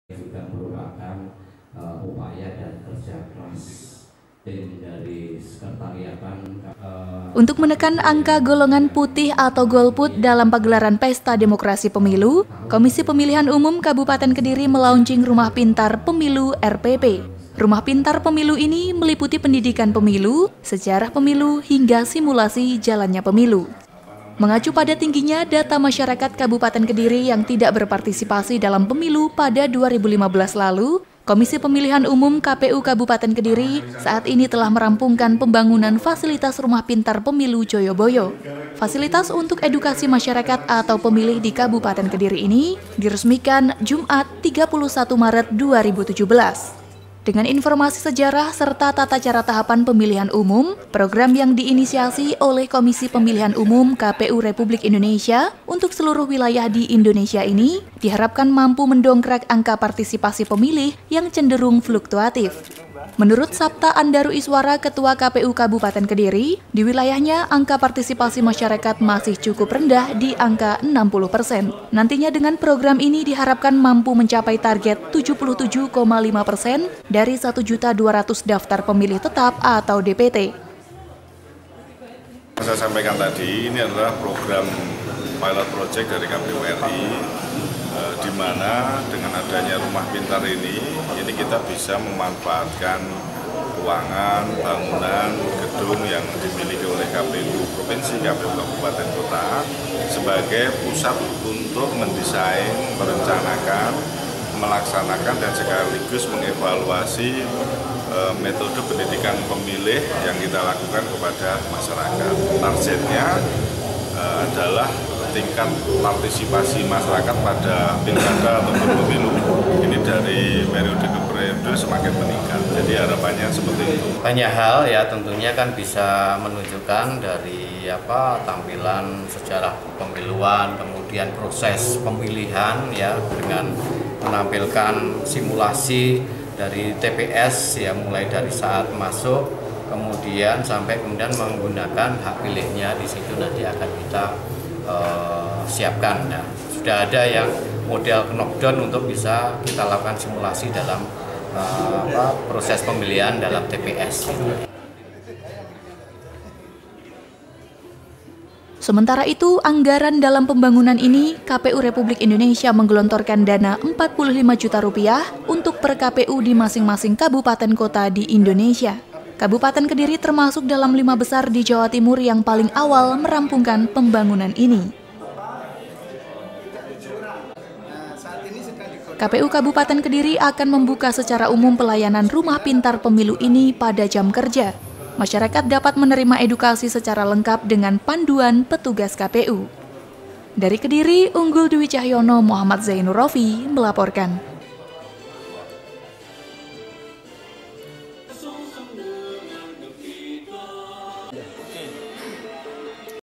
juga merupakan upaya dan kerja keras tim dari sekretariatan. Untuk menekan angka golongan putih atau golput dalam pagelaran Pesta Demokrasi Pemilu, Komisi Pemilihan Umum Kabupaten Kediri melaunching Rumah Pintar Pemilu RPP. Rumah Pintar Pemilu ini meliputi pendidikan pemilu, sejarah pemilu, hingga simulasi jalannya pemilu. Mengacu pada tingginya data masyarakat Kabupaten Kediri yang tidak berpartisipasi dalam pemilu pada 2015 lalu, Komisi Pemilihan Umum KPU Kabupaten Kediri saat ini telah merampungkan pembangunan fasilitas Rumah Pintar Pemilu Joyoboyo. Fasilitas untuk edukasi masyarakat atau pemilih di Kabupaten Kediri ini diresmikan Jumat 31 Maret 2017. Dengan informasi sejarah serta tata cara tahapan pemilihan umum, program yang diinisiasi oleh Komisi Pemilihan Umum KPU Republik Indonesia untuk seluruh wilayah di Indonesia ini diharapkan mampu mendongkrak angka partisipasi pemilih yang cenderung fluktuatif. Menurut Sabta Andaru Iswara, Ketua KPU Kabupaten Kediri, di wilayahnya angka partisipasi masyarakat masih cukup rendah di angka 60%. Nantinya dengan program ini diharapkan mampu mencapai target 77,5% dari 1.200.000 daftar pemilih tetap atau DPT. Saya sampaikan tadi, ini adalah program pilot project dari KPU RI, di mana dengan adanya Rumah Pintar ini kita bisa memanfaatkan ruangan, bangunan, gedung yang dimiliki oleh KPU Provinsi, KPU Kabupaten Kota sebagai pusat untuk mendesain, merencanakan, melaksanakan dan sekaligus mengevaluasi metode pendidikan pemilih yang kita lakukan kepada masyarakat. Targetnya adalah tingkat partisipasi masyarakat pada pilkada atau pemilu ini dari periode ke periode semakin meningkat. Jadi harapannya seperti itu. Banyak hal ya tentunya kan bisa menunjukkan dari tampilan sejarah pemiluan, kemudian proses pemilihan ya dengan menampilkan simulasi dari TPS ya mulai dari saat masuk kemudian sampai kemudian menggunakan hak pilihnya di situ nanti akan kita siapkan. Nah, sudah ada yang model knockdown untuk bisa kita lakukan simulasi dalam proses pemilihan dalam TPS. Sementara itu, anggaran dalam pembangunan ini, KPU Republik Indonesia menggelontorkan dana 45 juta rupiah untuk per KPU di masing-masing kabupaten kota di Indonesia. Kabupaten Kediri termasuk dalam 5 besar di Jawa Timur yang paling awal merampungkan pembangunan ini. KPU Kabupaten Kediri akan membuka secara umum pelayanan Rumah Pintar Pemilu ini pada jam kerja. Masyarakat dapat menerima edukasi secara lengkap dengan panduan petugas KPU. Dari Kediri, Unggul Dwi Cahyono, Muhammad Zainur Rofi melaporkan.